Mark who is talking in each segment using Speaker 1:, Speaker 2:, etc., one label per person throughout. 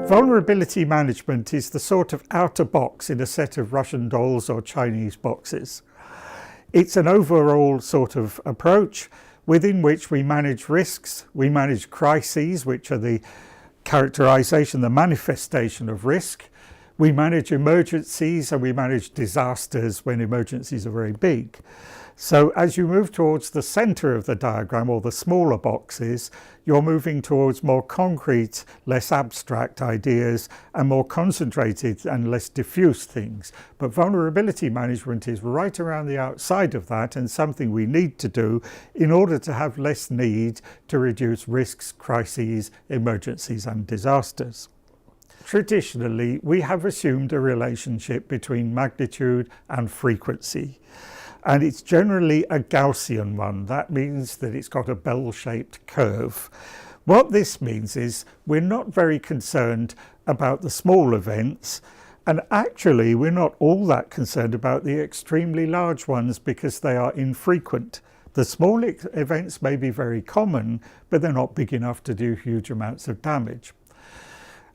Speaker 1: Vulnerability management is the sort of outer box in a set of Russian dolls or Chinese boxes. It's an overall sort of approach within which we manage risks, we manage crises, which are the characterization, the manifestation of risk. We manage emergencies and we manage disasters when emergencies are very big. So as you move towards the center of the diagram, or the smaller boxes, you're moving towards more concrete, less abstract ideas and more concentrated and less diffuse things. But vulnerability management is right around the outside of that, and something we need to do in order to have less need to reduce risks, crises, emergencies and disasters. Traditionally, we have assumed a relationship between magnitude and frequency. And it's generally a Gaussian one. That means that it's got a bell-shaped curve. What this means is we're not very concerned about the small events, and actually we're not all that concerned about the extremely large ones because they are infrequent. The small events may be very common, but they're not big enough to do huge amounts of damage.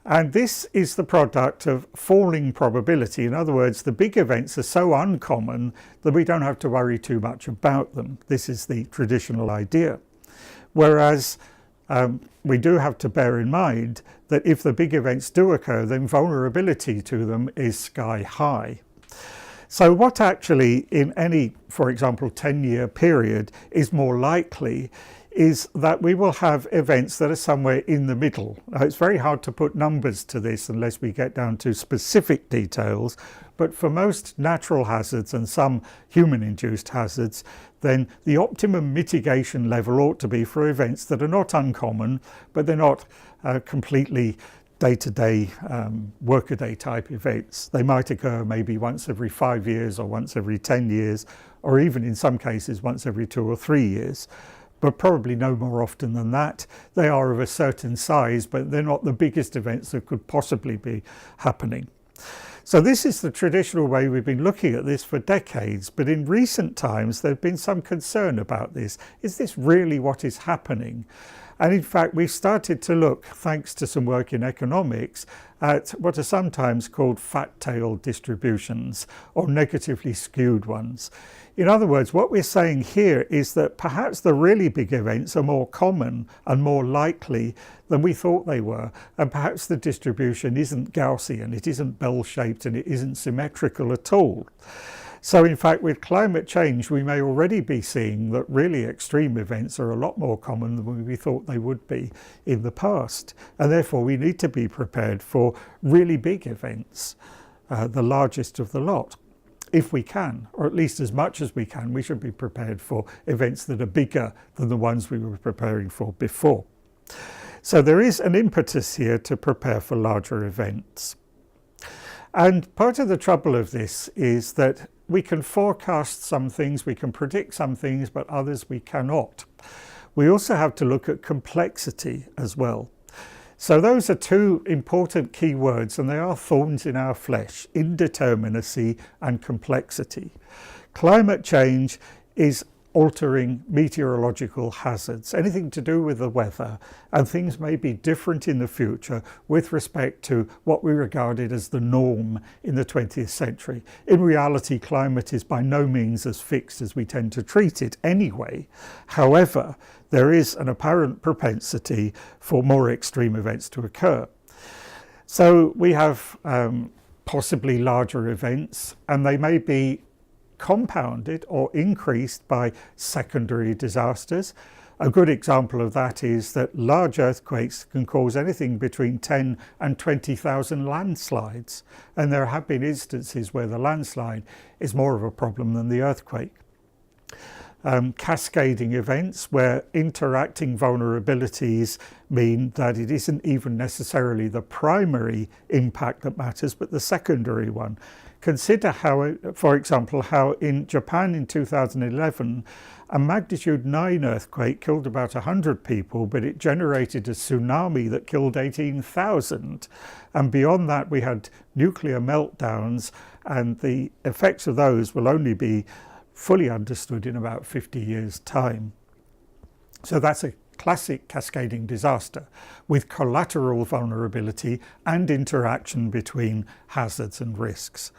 Speaker 1: And this is the product of falling probability. In other words, the big events are so uncommon that we don't have to worry too much about them. This is the traditional idea. Whereas we do have to bear in mind that if the big events do occur, then vulnerability to them is sky high. So what actually in any, for example, 10-year period is more likely is that we will have events that are somewhere in the middle. Now, it's very hard to put numbers to this unless we get down to specific details, but for most natural hazards and some human-induced hazards, then the optimum mitigation level ought to be for events that are not uncommon, but they're not completely day-to-day, workaday type events. They might occur maybe once every 5 years or once every 10 years, or even in some cases once every 2 or 3 years. But probably no more often than that. They are of a certain size, but they're not the biggest events that could possibly be happening. So this is the traditional way we've been looking at this for decades, but in recent times there's been some concern about this. Is this really what is happening? And in fact, we've started to look, thanks to some work in economics, at what are sometimes called fat-tailed distributions, or negatively skewed ones. In other words, what we're saying here is that perhaps the really big events are more common and more likely than we thought they were, and perhaps the distribution isn't Gaussian, it isn't bell-shaped, and it isn't symmetrical at all. So in fact, with climate change, we may already be seeing that really extreme events are a lot more common than we thought they would be in the past. And therefore, we need to be prepared for really big events, the largest of the lot. If we can, or at least as much as we can, we should be prepared for events that are bigger than the ones we were preparing for before. So there is an impetus here to prepare for larger events. And part of the trouble of this is that we can forecast some things, we can predict some things, but others we cannot. We also have to look at complexity as well. So those are two important key words, and they are thorns in our flesh: indeterminacy and complexity. Climate change is altering meteorological hazards, anything to do with the weather, and things may be different in the future with respect to what we regarded as the norm in the 20th century. In reality, climate is by no means as fixed as we tend to treat it anyway. However, there is an apparent propensity for more extreme events to occur. So we have possibly larger events, and they may be compounded or increased by secondary disasters. A good example of that is that large earthquakes can cause anything between 10 and 20,000 landslides, and there have been instances where the landslide is more of a problem than the earthquake. Cascading events where interacting vulnerabilities mean that it isn't even necessarily the primary impact that matters, but the secondary one. Consider how, for example, how in Japan in 2011, a magnitude 9 earthquake killed about 100 people, but it generated a tsunami that killed 18,000. And beyond that, we had nuclear meltdowns, and the effects of those will only be fully understood in about 50 years' time. So that's a classic cascading disaster, with collateral vulnerability and interaction between hazards and risks.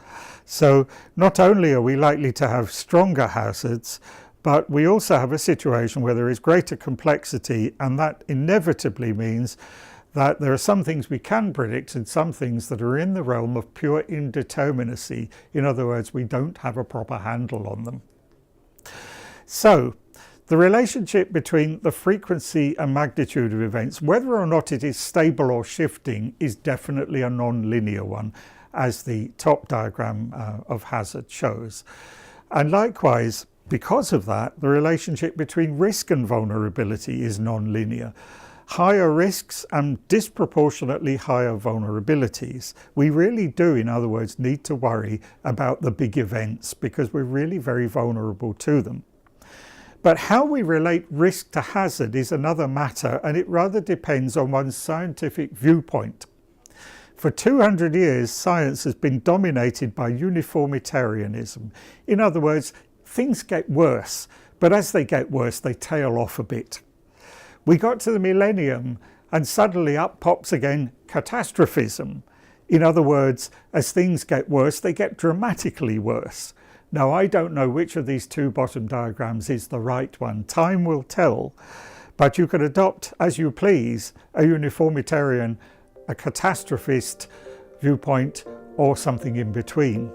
Speaker 1: So not only are we likely to have stronger hazards, but we also have a situation where there is greater complexity, and that inevitably means that there are some things we can predict and some things that are in the realm of pure indeterminacy. In other words, we don't have a proper handle on them. So, the relationship between the frequency and magnitude of events, whether or not it is stable or shifting, is definitely a non-linear one, as the top diagram of hazard shows. And likewise, because of that, the relationship between risk and vulnerability is non-linear. Higher risks and disproportionately higher vulnerabilities. We really do, in other words, need to worry about the big events because we're really very vulnerable to them. But how we relate risk to hazard is another matter, and it rather depends on one's scientific viewpoint. For 200 years, science has been dominated by uniformitarianism. In other words, things get worse, but as they get worse, they tail off a bit. We got to the millennium and suddenly up pops again catastrophism. In other words, as things get worse, they get dramatically worse. Now, I don't know which of these two bottom diagrams is the right one. Time will tell. But you can adopt, as you please, a uniformitarian, a catastrophist viewpoint, or something in between.